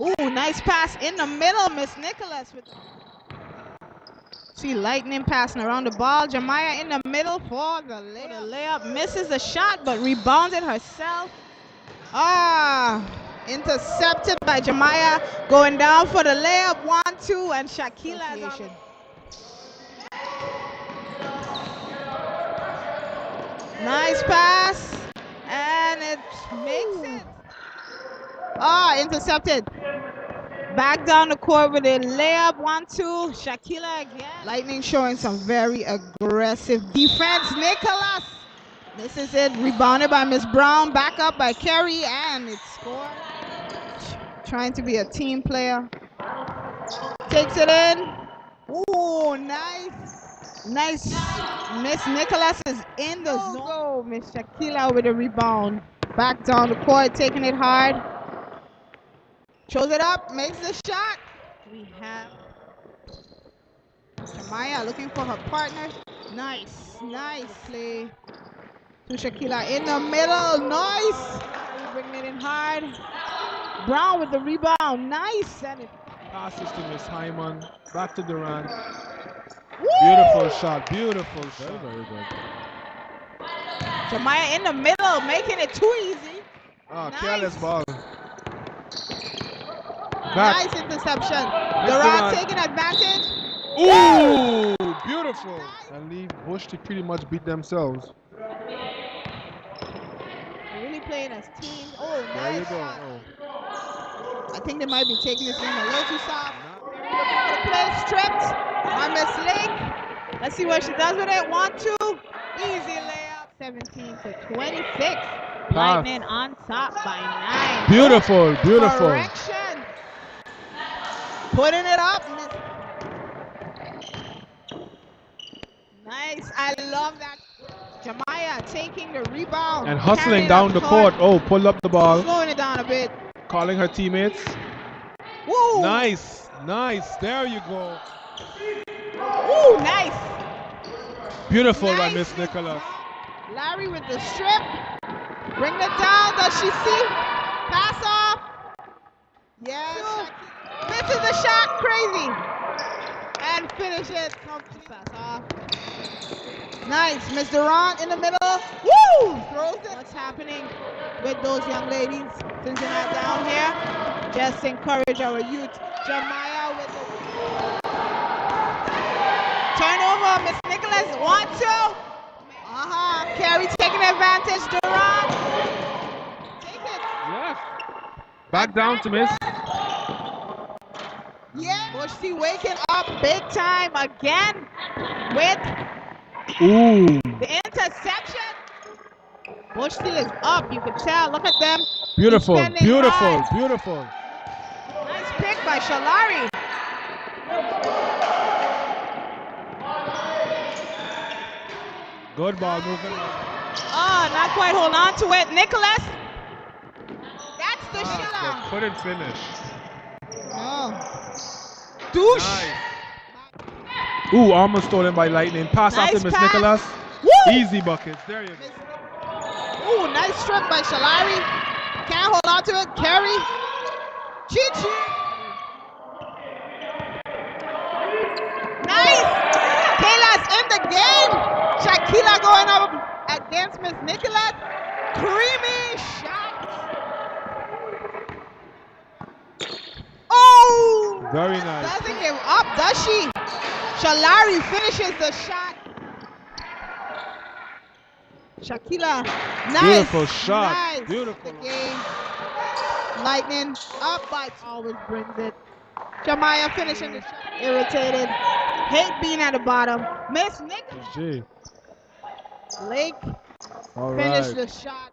Ooh, nice pass in the middle, Miss Nicholas. See Lightning passing around the ball. Jamaiah in the middle for the layup. Misses the shot, but rebounded herself. Intercepted by Jamaiah. Going down for the layup. 1-2, and Tsjaquilla is on. Nice pass, and it makes it. Intercepted. Back down the court with a layup. 1-2. Tsjaquilla again. Lightning showing some very aggressive defense. Nicholas. This is it. Rebounded by Miss Brown. Back up by Kerry, and it's scored. Trying to be a team player. Takes it in. Ooh, nice. Nice. Miss Nicholas is in the zone. Miss Tsjaquilla with a rebound. Back down the court, taking it hard. Throws it up, makes the shot. We have Jamaiah looking for her partner. Nice play to Tsjaquilla in the middle. Nice. Bringing it in hard. Brown with the rebound. Nice. And it passes to Miss Hyman. Back to Doran. Woo! Beautiful shot. Beautiful shot. Very good. Jamaiah in the middle, making it too easy. Nice. Careless ball. Nice interception. Doran taking advantage. Ooh, beautiful. Nice. And leave Bush to pretty much beat themselves. They're really playing as teams. Oh, nice. There you go. I think they might be taking this game a little too soft. Play stripped by Miss Lake. Let's see what she does with it. 1-2. Easy layup. 17-26. Lightning on top by 9. Beautiful. Correction. Putting it up. Nice. I love that. Jamaiah taking the rebound. And hustling down the court. Oh, pulled up the ball. Slowing it down a bit. Calling her teammates. Woo. Nice. There you go. Ooh, nice. Beautiful by Miss Nicholas. Larry with the strip. Bring it down. Does she see? Pass off. Yes. Misses the shot. Crazy. And finishes. Pass off. Nice. Miss Doran in the middle. Woo! Throws it. What's happening with those young ladies since they're not down here? Just encourage our youth. Jamaiah with the turnover. Miss Nicholas. 1-2. Kerry taking advantage. Doran. Take it. Yes. Back down to Miss. Yeah. Bush waking up big time again with the interception. Bush is up. You can tell. Look at them. Beautiful. Nice pick by Shalari. Good ball movement. Not quite hold on to it. Nicholas. That's the shot. Couldn't finish. Douche. Nice. Ooh, almost stolen by Lightning. Pass Nice after Miss pass. Nicholas. Woo! Easy buckets. There you go. Ooh, nice strip by Shalari. Can't hold on to it. Kerry. Chi-chi. Nice. Kayla's in the game. Tsjaquilla going up against Miss Nicholas. Creamy shot. Oh! Very nice. Doesn't give up, does she? Shalari finishes the shot. Tsjaquilla, nice. Beautiful shot. Nice. Beautiful. The game. Lightning up, but always brings it. Jamaiah finishing the shot. Irritated. Hate being at the bottom. Miss Nicholas. G. Lake All finished right. the shot.